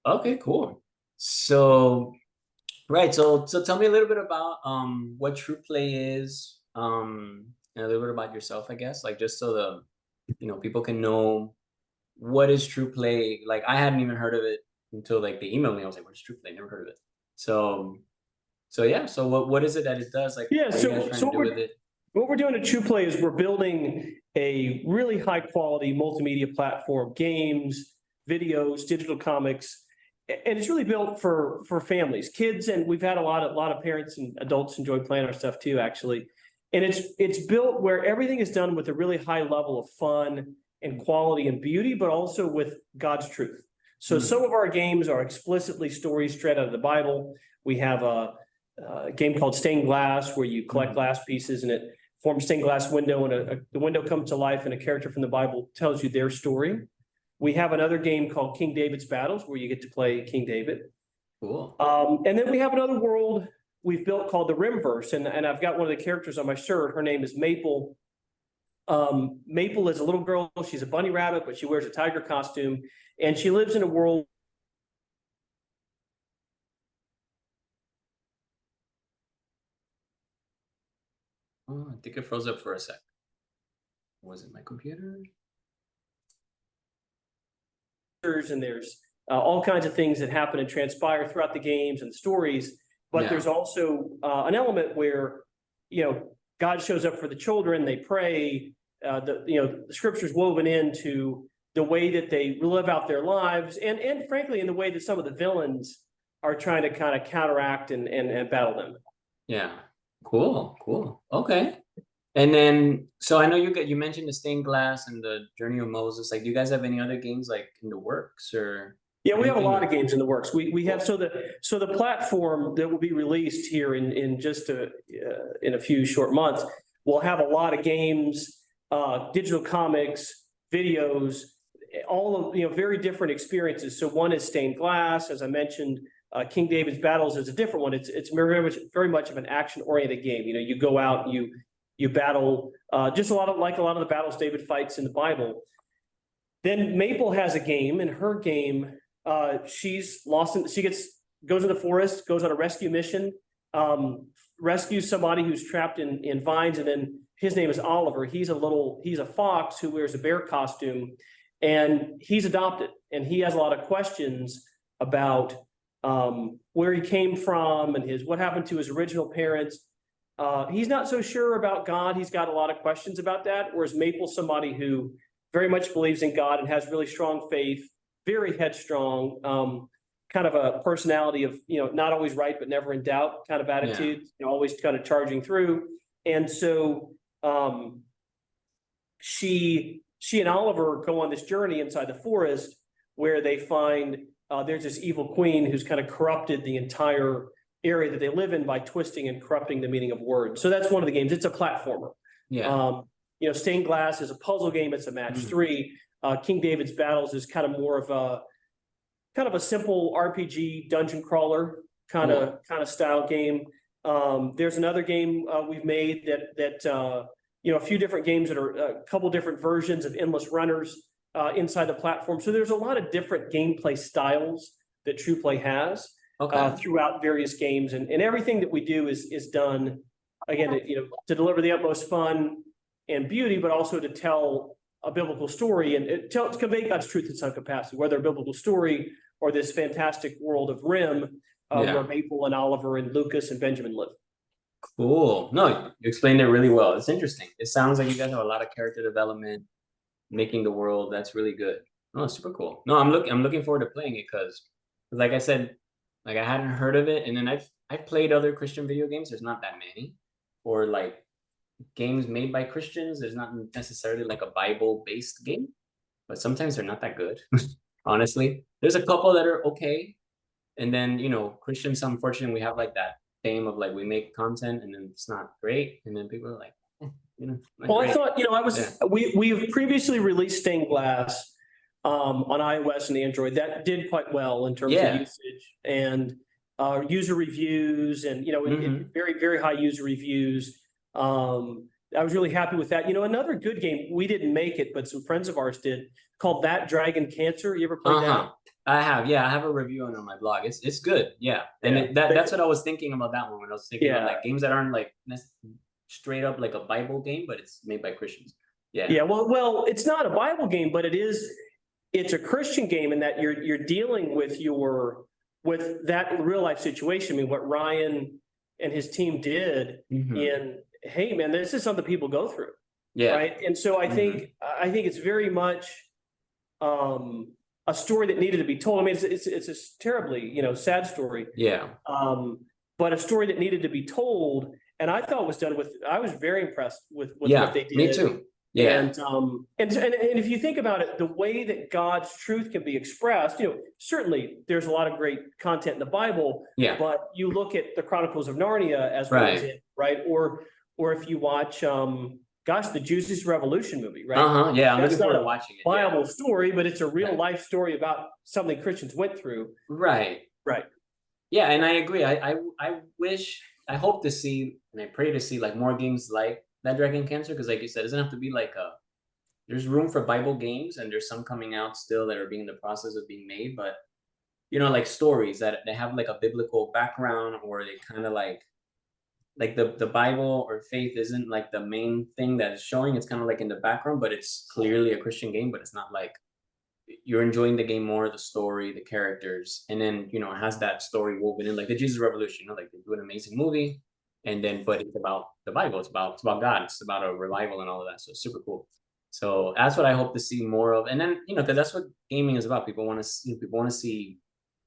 Okay, cool. So, right. So tell me a little bit about what TruPlay is, and a little bit about yourself, I guess, like just so the people can know what is TruPlay. Like I hadn't even heard of it until like they emailed me. I was like, "What is TruPlay?" Never heard of it. So yeah. So what is it that it does? Like, Yeah, what are you guys so trying so to what do with we're it? what we're doing at TruPlay is we're building a really high quality multimedia platform, games, videos, digital comics, and it's really built for families, kids, and we've had a lot of parents and adults enjoy playing our stuff too, actually. And it's built where everything is done with a really high level of fun and quality and beauty, but also with God's truth. So Hmm. some of our games are explicitly stories straight out of the Bible. We have a game called Stained Glass, where you collect Hmm. glass pieces and it forms a stained glass window, and the window comes to life, and a character from the Bible tells you their story. We have another game called King David's Battles, where you get to play King David. Cool. And then we have another world we've built called the Rimverse, and I've got one of the characters on my shirt. Her name is Maple. Maple is a little girl. She's a bunny rabbit, but she wears a tiger costume, and she lives in a world. Oh, I think it froze up for a sec. Was it my computer? And there's all kinds of things that happen and transpire throughout the games and the stories. But Yeah. there's also an element where, God shows up for the children. They pray. The scriptures woven into the way that they live out their lives, and frankly, in the way that some of the villains are trying to kind of counteract and battle them. Yeah. Cool. Cool. Okay. And then, so I know you mentioned the stained glass and the Journey of Moses. Like, do you guys have any other games like in the works or Yeah, we have a anything? lot of games in the works. We have Cool. so the platform that will be released here in just in a few short months will have a lot of games, digital comics, videos, all of very different experiences. So one is Stained Glass, as I mentioned. King David's Battles is a different one. It's very much of an action oriented game. You go out and you battle just a lot of the battles David fights in the Bible. Then Maple has a game, and her game, she's lost in, she gets goes in the forest, goes on a rescue mission, um, rescues somebody who's trapped in vines, and then his name is Oliver. He's a fox who wears a bear costume, and he's adopted, and he has a lot of questions about where he came from and what happened to his original parents. He's not so sure about God. He's got a lot of questions about that. Whereas Maple's somebody who very much believes in God and has really strong faith, very headstrong, kind of a personality of, not always right, but never in doubt kind of Yeah. attitude, always kind of charging through. And so she and Oliver go on this journey inside the forest where they find there's this evil queen who's kind of corrupted the entire area that they live in by twisting and corrupting the meaning of words. So that's one of the games. It's a platformer. Yeah. Stained Glass is a puzzle game. It's a match Mhm. three. King David's Battles is kind of more of a simple RPG dungeon crawler Cool. kind of style game. There's another game we've made that a few different games that are a couple different versions of Endless Runners inside the platform. So there's a lot of different gameplay styles that TruPlay has Okay. throughout various games, and everything that we do is done again to deliver the utmost fun and beauty, but also to tell a biblical story and to convey God's truth in some capacity, whether a biblical story or this fantastic world of Rim, where Yeah. Maple and Oliver and Lucas and Benjamin live. Cool. No, you explained it really well. It's interesting. It sounds like you guys have a lot of character development, making the world. That's really good. No, it's super cool. No, I'm looking forward to playing it because, like I said, like I hadn't heard of it, and then I've played other Christian video games. There's not that many, or like games made by Christians. There's not necessarily like a Bible-based game, but sometimes they're not that good. Honestly, there's a couple that are okay, and then Christians, unfortunately, we have like that fame of like we make content and then it's not great, and then people are like, not Well, I great. thought, Yeah. we've previously released Stained Glass on iOS and Android. That did quite well in terms of Yeah. usage and user reviews, and Hmm. very very high user reviews. I was really happy with that. Another good game, we didn't make it, but some friends of ours did, called That Dragon Cancer. You ever played that? Uh-huh. I have, yeah, I have a review on my blog. It's good, yeah. And Yeah. that's what I was thinking about that one when I was thinking about Yeah. like games that aren't like straight up like a Bible game, but it's made by Christians. Yeah. Yeah. Well, it's not a Bible game, but it's a Christian game in that you're dealing with with that real life situation. I mean, what Ryan and his team did in, hey man, this is something people go through. Yeah. Right. And so I think it's very much a story that needed to be told. I mean, it's a terribly, sad story. Yeah. But a story that needed to be told. And I thought was done with, I was very impressed with Yeah, what they did. me too. Yeah. And if you think about it, the way that God's truth can be expressed, certainly there's a lot of great content in the Bible. Yeah. But you look at the Chronicles of Narnia as one example, right? Or if you watch the Jesus Revolution movie, right? Yeah, I'm That's looking forward not to a watching it. Bible story, but it's a real life story about something Christians went through. Right. Right. Yeah, and I agree. I wish, I hope to see, and I pray to see like more games like that Dragon Cancer, because like you said, it doesn't have to be like there's room for Bible games, and there's some coming out still that are being in the process of being made, but like stories that they have like a biblical background, or they kind of like the Bible or faith isn't like the main thing that is showing. It's kind of like in the background, but it's clearly a Christian game, but it's not like you're enjoying the game more, the story, the characters, and then it has that story woven in, like the Jesus Revolution. Like they do an amazing movie, and then but it's about the Bible, it's about God, it's about a revival and all of that. So it's super cool. So that's what I hope to see more of, and then because that's what gaming is about. People want to see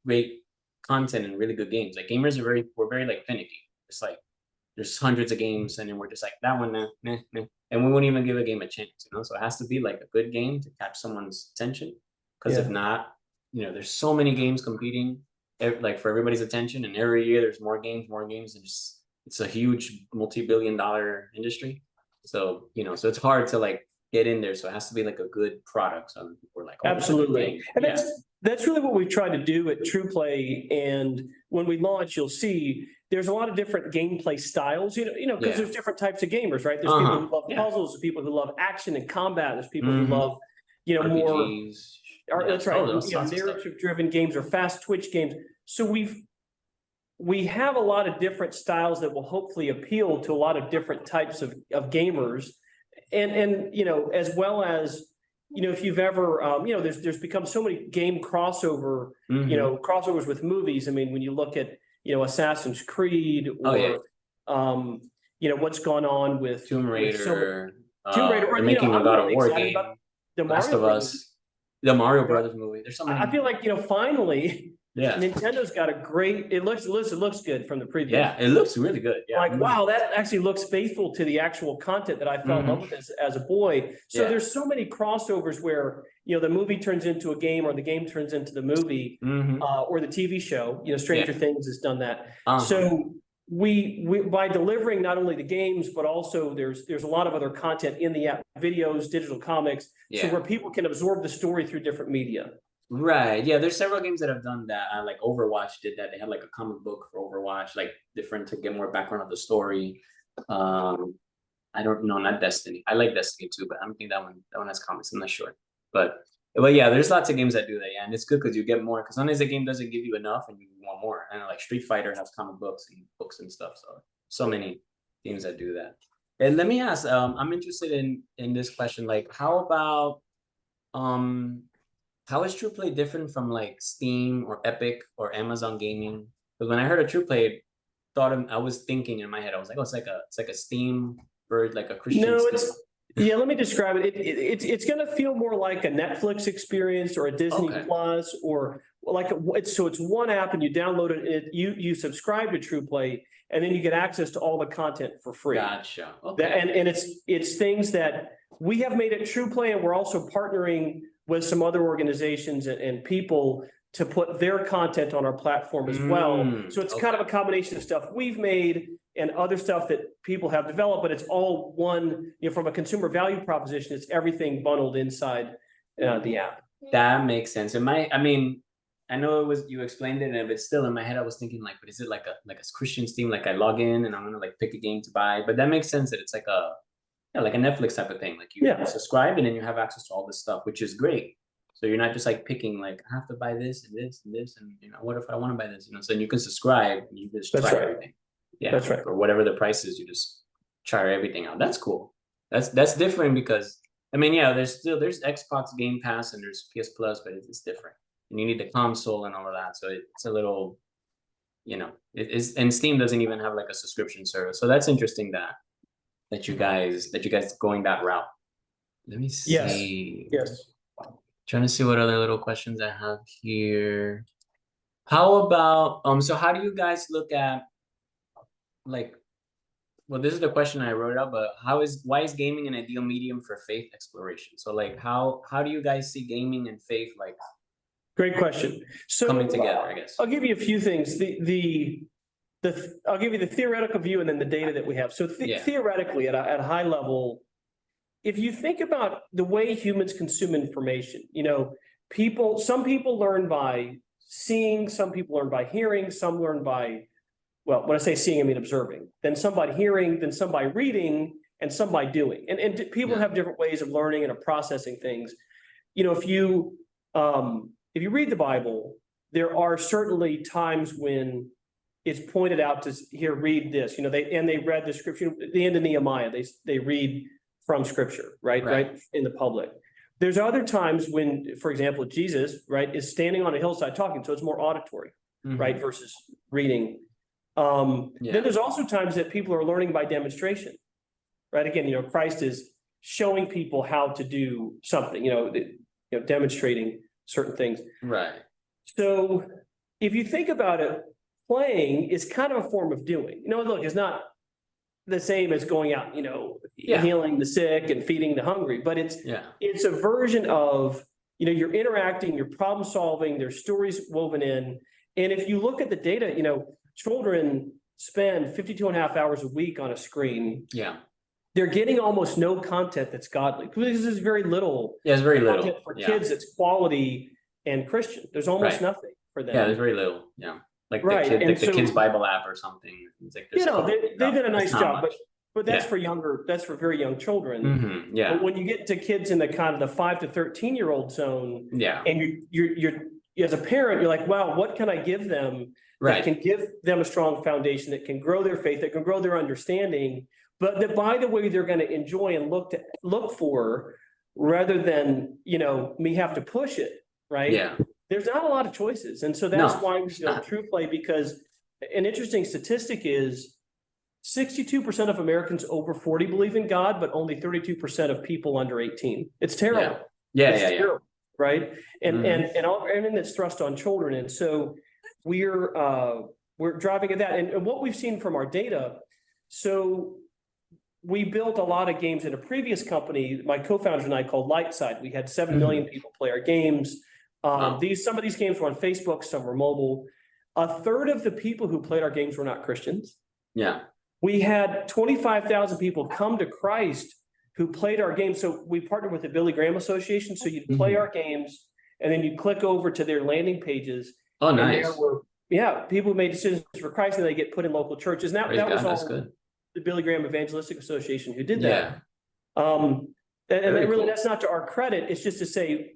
great content and really good games. Like gamers we're very like finicky. It's like there's hundreds of games, and then we're just like that one, nah. And we won't even give a game a chance. So it has to be like a good game to catch someone's attention. Because if not, there's so many games competing, like for everybody's attention, and every year there's more games, and it's a huge multi-billion-dollar industry. So so it's hard to like get in there. So it has to be like a good product. So people are like, absolutely, and that's really what we try to do at TruPlay. And when we launch, you'll see there's a lot of different gameplay styles. Because there's different types of gamers, right? There's people who love puzzles, there's people who love action and combat, there's people who love RPGs. That's right. Narrative-driven games or fast twitch games. So we have a lot of different styles that will hopefully appeal to a lot of different types of gamers, and as well as if you've ever there's become so many game crossovers with movies. I mean, when you look at Assassin's Creed or what's gone on with Tomb Raider, or making a God of War game, the Last of Us. The Mario Brothers movie. There's so many. I feel like finally, Yeah. Nintendo's got a great. It looks good from the preview. Yeah, it looks really good. Yeah. Like, wow, that actually looks faithful to the actual content that I fell in love with as a boy. So there's so many crossovers where the movie turns into a game, or the game turns into the movie, or the TV show. Stranger Things has done that. So we by delivering not only the games, but also there's a lot of other content in the app, videos, digital comics, so where people can absorb the story through different media. Right. Yeah. There's several games that have done that. Like Overwatch did that. They had like a comic book for Overwatch, like different to get more background of the story. I don't know, not Destiny. I like Destiny too, but I don't think that one has comics. I'm not sure. But yeah, there's lots of games that do that. Yeah, and it's good because you get more. Because sometimes the game doesn't give you enough, and you want more. And like Street Fighter has comic books and stuff. So many games that do that. And let me ask. I'm interested in this question. Like, how about how is TruPlay different from like Steam or Epic or Amazon Gaming? Because when I heard of TruPlay, I was thinking in my head, I was like, oh, it's like a Steam bird, like a Christian. No, Steam. Yeah, let me describe it. It's going to feel more like a Netflix experience or a Disney Plus, or like it's one app, and you download it. You subscribe to TruPlay, and then you get access to all the content for free. Gotcha. Okay. And it's things that we have made at TruPlay, and we're also partnering with some other organizations and people to put their content on our platform as well. So it's kind of a combination of stuff we've made and other stuff that people have developed, but it's all one, from a consumer value proposition, it's everything bundled inside the app. That makes sense. I know you explained it, but still in my head, I was thinking like, but is it like a Christian Steam? Like I log in and I'm going to like pick a game to buy, but that makes sense that it's like like a Netflix type of thing. Like you subscribe and then you have access to all this stuff, which is great. So you're not just like picking like I have to buy this and this and this and what if I want to buy this? So you can subscribe and you just That's try right. everything. Yeah, That's right. or whatever the price is, you just try everything out. That's cool. That's different because I mean, yeah, there's Xbox Game Pass and there's PS Plus, but it's different. And you need the console and all of that. So it's a little, it is, and Steam doesn't even have like a subscription service. So that's interesting that you guys going that route. Let me Yes. see. Yes. Trying to see what other little questions I have here. How about so how do you guys look at like well, this is the question I wrote up, but why is gaming an ideal medium for faith exploration? So like how do you guys see gaming and faith like Great question. So coming together, I guess? I'll give you a few things. I'll give you the theoretical view and then the data that we have. So theoretically, at a high level, if you think about the way humans consume information, some people learn by seeing, some people learn by hearing, some learn by, well, when I say seeing, I mean observing, then some by hearing, then some by reading, and some by doing. And people have different ways of learning and of processing things. If you read the Bible, there are certainly times when it's pointed out to here, read this, they read the scripture at the end of Nehemiah, they read from scripture, right in the public. There's other times when, for example, Jesus, is standing on a hillside talking, so it's more auditory, right, versus reading. Then there's also times that people are learning by demonstration, right? Again, Christ is showing people how to do something, demonstrating certain things. Right. So if you think about it, playing is kind of a form of doing. Look, it's not the same as going out, healing the sick and feeding the hungry, but it's a version of, you're interacting, you're problem solving, there's stories woven in. And if you look at the data, children spend 52.5 hours a week on a screen. Yeah. They're getting almost no content that's godly. Because there's very little. Yeah, it's very content little. for kids that's quality and Christian. There's almost nothing for them. Yeah, there's very little. Yeah. Like the kids Bible app or something. It's like they did a nice job, much. but that's for very young children. Yeah. But when you get to kids in the kind of the 5 to 13-year-old zone, and you're as a parent, you're like, wow, what can I give them that can give them a strong foundation, that can grow their faith, that can grow their understanding, but that, by the way, they're going to enjoy and look for, rather than me have to push it, right? Yeah. There's not a lot of choices. And so that's why we built TruPlay, because an interesting statistic is 62% of Americans over 40 believe in God, but only 32% of people under 18. It's terrible. Yeah. Terrible, right? And everything that's thrust on children. And so we're driving at that. And what we've seen from our data, so we built a lot of games in a previous company, my co-founders and I, called Lightside. We had 7 million people play our games. Some of these games were on Facebook, some were mobile. A third of the people who played our games were not Christians. Yeah. We had 25,000 people come to Christ who played our games. So we partnered with the Billy Graham Association. So you'd play our games and then you click over to their landing pages. Oh, nice. People made decisions for Christ and they get put in local churches. And that was all good. The Billy Graham Evangelistic Association who did that. Yeah. That's not to our credit. It's just to say,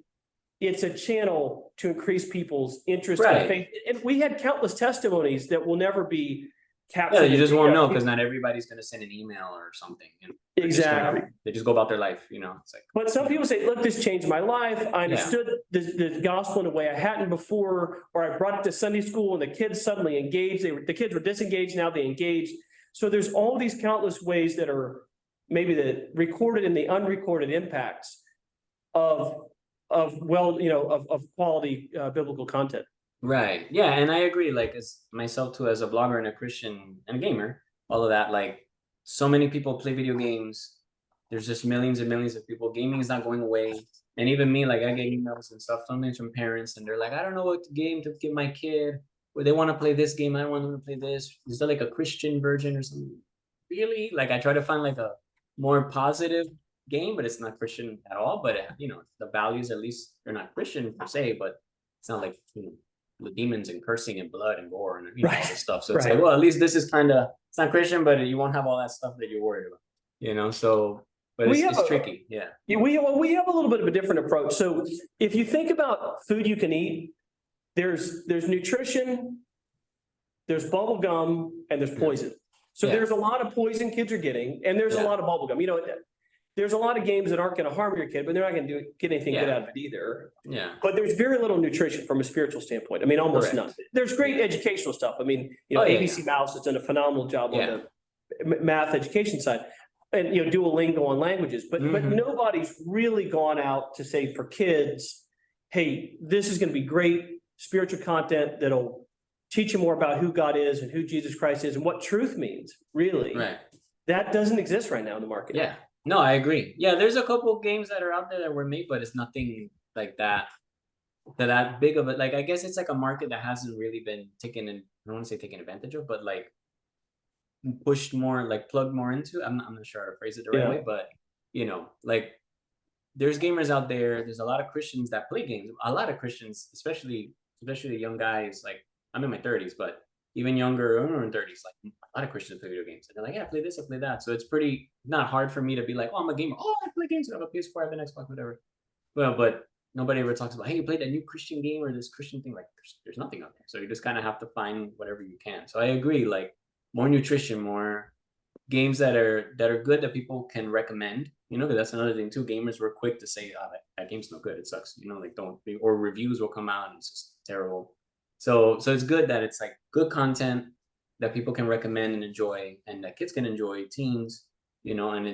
it's a channel to increase people's interest in faith. And we had countless testimonies that will never be captured. Yeah, you just won't know because not everybody's going to send an email or something. Exactly. They just go about their life, It's like. But some people say, look, this changed my life. I understood the gospel in a way I hadn't before, or I brought it to Sunday school and the kids suddenly engaged. The kids were disengaged, now they engaged. So there's all these countless ways that are maybe the recorded and the unrecorded impacts of quality biblical content. Right. Yeah. And I agree, like as myself too, as a blogger and a Christian and a gamer, all of that, like so many people play video games. There's just millions and millions of people. Gaming is not going away. And even me, like I get emails and stuff sometimes from parents and they're like, I don't know what game to give my kid, or they want to play this game. I want them to play this. Is there like a Christian version or something? Really? Like I try to find like a more positive game, but it's not Christian at all. But the values, at least they're not Christian per se, but it's not like the demons and cursing and blood and gore and all this stuff. So it's like, well, at least this is it's not Christian, but you won't have all that stuff that you're worried about. So but We have it's tricky. Yeah. yeah, we have a little bit of a different approach. So if you think about food you can eat, there's nutrition, there's bubble gum, and there's poison. So Yeah. there's a lot of poison kids are getting, and there's a Yeah. lot of bubble gum. You know, there's a lot of games that aren't going to harm your kid, but they're not going to get anything good Yeah. out of it either. Yeah. But there's very little nutrition from a spiritual standpoint. I mean, almost Correct. none. There's great educational stuff. I mean, you know, Oh, yeah, ABC Mouse has done a phenomenal job on Yeah. the math education side, and you know, Duolingo on languages. But Mhm. nobody's really gone out to say for kids, hey, this is going to be great spiritual content that'll teach you more about who God is and who Jesus Christ is and what truth means. Really, Right. that doesn't exist right now in the market. Yeah. No, I agree. Yeah, there's a couple of games that are out there that were made, but it's nothing like that big of it. Like, I guess it's like a market that hasn't really been taken in, I don't want to say taken advantage of, but like pushed more, like plugged more into. I'm not sure how to phrase it the right Yeah. way, but you know, like there's gamers out there. There's a lot of Christians that play games. A lot of Christians, especially young guys. Like, I'm in my 30s, but even younger, I'm in 30s. Like, a lot of Christians play video games, and they're like, "Yeah, I play this, I play that." So it's pretty not hard for me to be like, "Oh, I'm a gamer. Oh, I play games. I have a PS4, I have an Xbox, whatever." Well, but nobody ever talks about, "Hey, you played that new Christian game or this Christian thing?" Like, there's nothing out there. So you just kind of have to find whatever you can. So I agree. Like, more nutrition, more games that are good that people can recommend. You know, because that's another thing too. Gamers were quick to say, "Oh, that game's no good. It sucks." You know, like don't, or reviews will come out and it's just terrible. So it's good that it's like good content that people can recommend and enjoy, and that kids can enjoy, teens. You know, and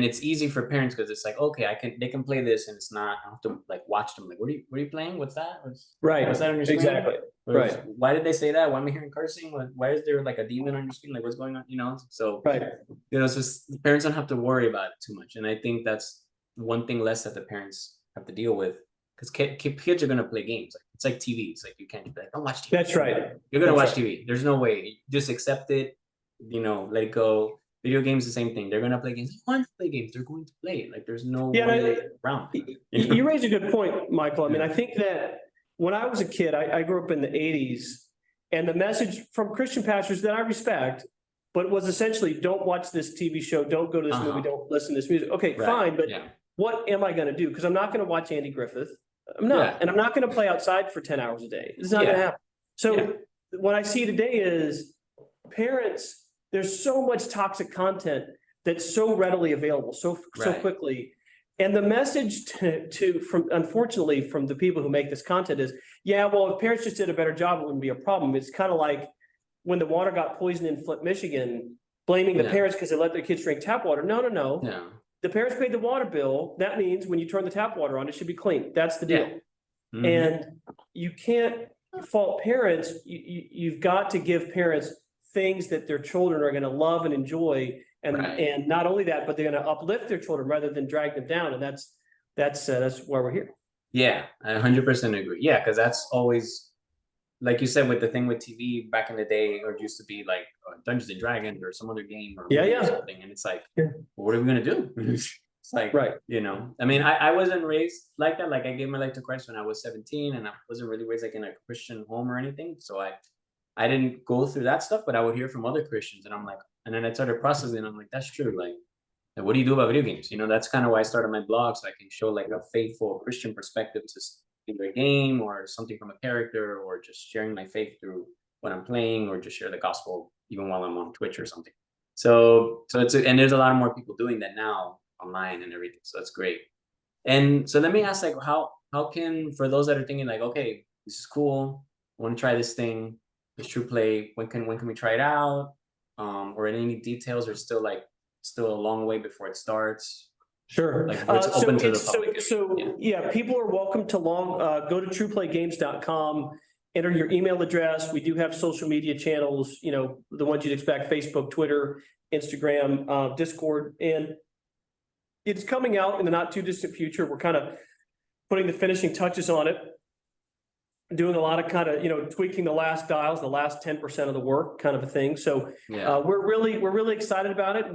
it's easy for parents because it's like, okay, they can play this, and it's not, I don't have to like watch them. Like, what are you playing? What's that? Right. What's that on your screen? Exactly. Right. Why did they say that? Why am I hearing cursing? Why is there like a demon on your screen? Like, what's going on? You know? So, Right. you know, it's just the parents don't have to worry about it too much. And I think that's one thing less that the parents have to deal with, because kids are going to play games. Like, it's like TV. It's like, you can't be like, don't watch TV. That's right. You're going to watch That's right. TV. There's no way. Just accept it, you know, let it go. Video games, the same thing. They're going to play games. They want to play games. They're going to play it. Like, there's no way around it. You raise a good point, Michael. I mean, I think that when I was a kid, I grew up in the 80s, and the message from Christian pastors that I respect, but it was essentially, don't watch this TV show, don't go to this movie, don't listen to this music. Okay, fine, but what am I going to do? Because I'm not going to watch Andy Griffith. I'm not. And I'm not going to play outside for 10 hours a day. It's not going to happen. So what I see today is parents, there's so much toxic content that's so readily available so quickly. And the message unfortunately, from the people who make this content is, yeah, well, if parents just did a better job, it wouldn't be a problem. It's kind of like when the water got poisoned in Flint, Michigan, blaming the parents because they let their kids drink tap water. No. The parents paid the water bill. That means when you turn the tap water on, it should be clean. That's the deal. Mm-hmm. And you can't fault parents. You've got to give parents things that their children are going to love and enjoy. And not only that, but they're going to uplift their children rather than drag them down. And that's why we're here. Yeah, I 100% agree. Yeah, because that's always, like you said, with the thing with TV back in the day, or it used to be like Dungeons and Dragons or some other game or something. And it's like, well, what are we going to do? It's like, you know, I mean, I wasn't raised like that. Like, I gave my life to Christ when I was 17, and I wasn't really raised like in a Christian home or anything. So I didn't go through that stuff, but I would hear from other Christians, and I'm like, and then I started processing, and I'm like, that's true. Like, what do you do about video games? You know, that's kind of why I started my blog, so I can show like a faithful Christian perspective to either a game or something from a character, or just sharing my faith through what I'm playing, or just share the gospel even while I'm on Twitch or something. So and there's a lot more people doing that now online and everything. So that's great. And so let me ask, like, how can, for those that are thinking like, okay, this is cool, I want to try this thing, this TruPlay, when can we try it out? Or any details, or still a long way before it starts? Sure. Like, it's open to the public. So people are welcome to go to TruPlayGames.com, enter your email address. We do have social media channels, you know, the ones you'd expect: Facebook, Twitter, Instagram, Discord, and it's coming out in the not too distant future. We're kind of putting the finishing touches on it, doing a lot of kind of, you know, tweaking the last dials, the last 10% of the work, kind of a thing. So we're really excited about it.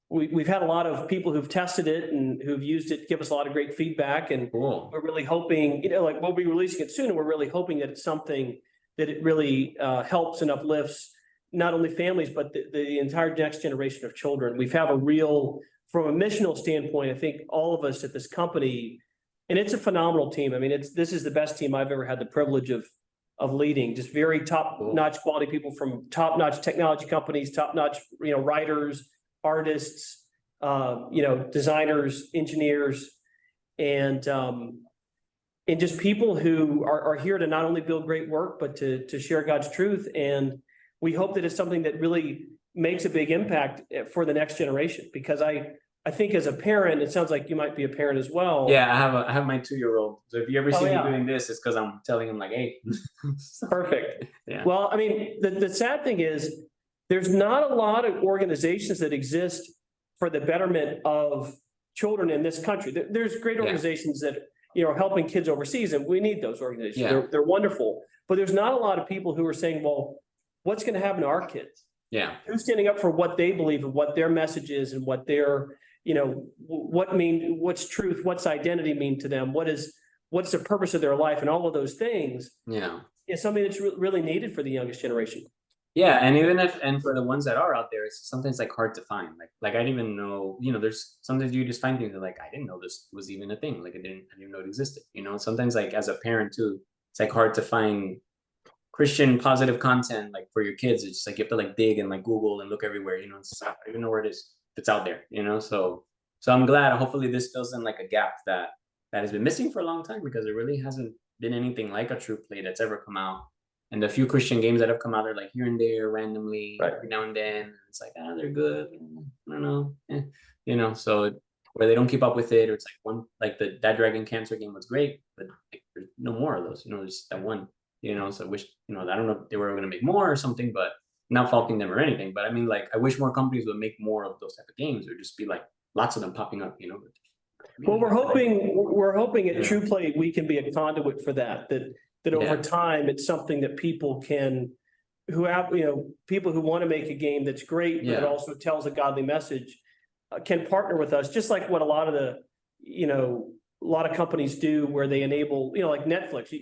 We've had a lot of people who've tested it and who've used it, give us a lot of great feedback, and we're really hoping, you know, like, we'll be releasing it soon, and we're really hoping that it's something that it really helps and uplifts not only families, but the entire next generation of children. We have a real, from a missional standpoint, I think all of us at this company, and it's a phenomenal team. I mean, this is the best team I've ever had the privilege of leading. Just very top-notch quality people from top-notch technology companies, top-notch, writers, artists, designers, engineers, and just people who are here to not only build great work, but to share God's truth. And we hope that it's something that really makes a big impact for the next generation. Because I think as a parent, it sounds like you might be a parent as well. Yeah, I have my 2-year-old. So if you ever see me doing this, it's because I'm telling him like, hey. Perfect. Yeah. Well, I mean, the sad thing is there's not a lot of organizations that exist for the betterment of children in this country. There's great organizations that, are helping kids overseas, and we need those organizations. Yeah. They're wonderful. But there's not a lot of people who are saying, well, what's going to happen to our kids? Yeah. Who's standing up for what they believe and what their message is and what their, what's truth, what's identity mean to them? What's the purpose of their life, and all of those things. Yeah. Is something that's really needed for the youngest generation. Yeah, and for the ones that are out there, it's sometimes like hard to find. Like I didn't even know, there's sometimes you just find things that like I didn't know this was even a thing. Like I didn't know it existed. Sometimes like as a parent too, it's like hard to find Christian positive content like for your kids. It's just like you have to like dig and like Google and look everywhere. It's, I don't even know where it is. It's out there. So I'm glad. Hopefully this fills in like a gap that has been missing for a long time, because there really hasn't been anything like a TruPlay that's ever come out. And the few Christian games that have come out, they're like here and there randomly, every now and then. It's like, they're good. I don't know. So where they don't keep up with it, or it's like one, like that Dragon Cancer game was great, but like, there's no more of those, just that one, so I wish, I don't know if they were going to make more or something, but not faulting them or anything. But I mean, like, I wish more companies would make more of those type of games, or just be like lots of them popping up, Well, we're hoping at TruPlay we can be a conduit for that over time it's something that people who have, people who want to make a game that's great, but it also tells a godly message, can partner with us, just like what a lot of companies do, where they enable, like Netflix,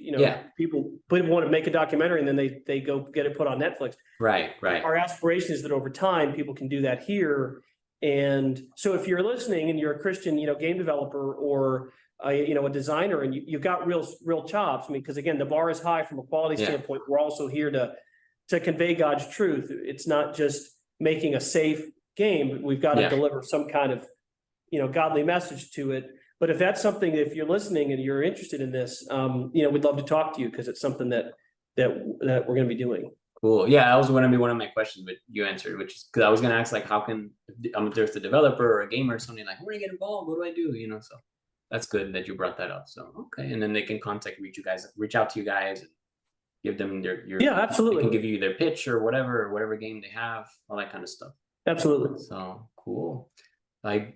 people want to make a documentary and then they go get it put on Netflix. Right. Our aspiration is that over time people can do that here. And so if you're listening and you're a Christian, game developer, or a designer, and you've got real chops, because again, the bar is high from a quality standpoint. We're also here to convey God's truth. It's not just making a safe game. We've got to deliver some kind of, godly message to it. But if that's something, if you're listening and you're interested in this, we'd love to talk to you, because it's something that we're going to be doing. Cool. Yeah, that was going to be one of my questions, but you answered, which is because I was going to ask, like, how can, if there's a developer or a gamer or something, like, how do I get involved? What do I do? So that's good that you brought that up. So, okay. And then they can reach out to you guys, and give them your absolutely. They can give you their pitch or whatever game they have, all that kind of stuff. Absolutely. So cool. Let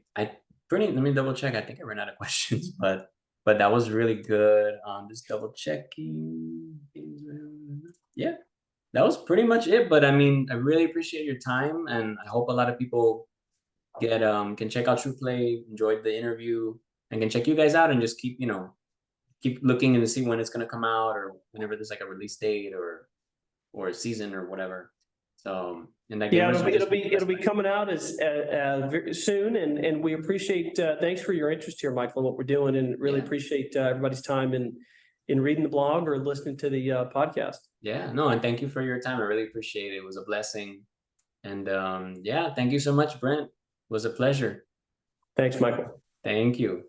me double check. I think I ran out of questions, but that was really good. Just double checking. Yeah, that was pretty much it. But I mean, I really appreciate your time, and I hope a lot of people can check out TruPlay, enjoyed the interview, and can check you guys out, and just keep looking and to see when it's going to come out, or whenever there's like a release date or a season or whatever. So, and that it'll be coming out as very soon, and we appreciate. Thanks for your interest here, Michael, and what we're doing, and really appreciate everybody's time in reading the blog or listening to the podcast. Yeah, no, and thank you for your time. I really appreciate it. It was a blessing, and thank you so much, Brent. It was a pleasure. Thanks, Michael. Thank you.